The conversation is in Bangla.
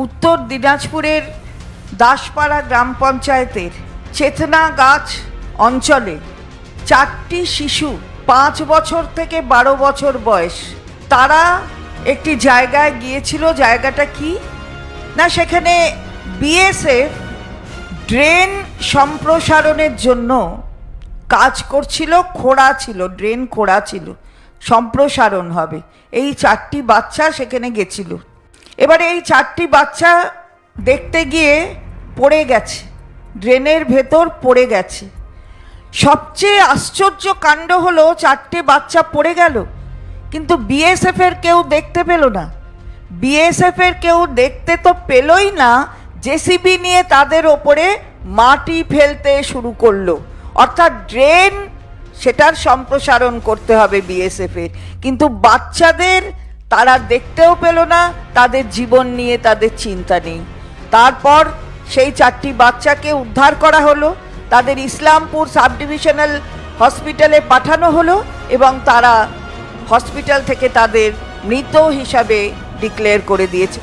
উত্তর দিনাজপুরের দাসপাড়া গ্রাম পঞ্চায়েতের চেতনা গাছ অঞ্চলে 4টি শিশু 5 বছর থেকে 12 বছর বয়স, তারা একটি জায়গায় গিয়েছিল। জায়গাটা কি না, সেখানে বিএসএফ ড্রেন সম্প্রসারণের জন্য কাজ করছিল। খোঁড়া ছিল, ড্রেন খোঁড়া ছিল, সম্প্রসারণ হবে। এই 4টি বাচ্চা সেখানে গেছিল। এবারে এই 4টি বাচ্চা দেখতে গিয়ে পড়ে গেছে, ড্রেনের ভেতর পড়ে গেছে। সবচেয়ে আশ্চর্য কাণ্ড হলো 4টে বাচ্চা পড়ে গেল, কিন্তু বিএসএফের কেউ দেখতে পেল না। বিএসএফের কেউ দেখতে তো পেলই না, জেসিবি নিয়ে তাদের ওপরে মাটি ফেলতে শুরু করলো। অর্থাৎ ড্রেন সেটার সম্প্রসারণ করতে হবে বিএসএফের, কিন্তু বাচ্চাদের তারা দেখতেও পেল না, তাদের জীবন নিয়ে তাদের চিন্তা নেই। তারপর সেই 4টি বাচ্চাকে উদ্ধার করা হলো, তাদের ইসলামপুর সাব ডিভিশনাল হসপিটালে পাঠানো হলো এবং তারা হসপিটাল থেকে তাদের মৃত হিসাবে ডিক্লেয়ার করে দিয়েছে।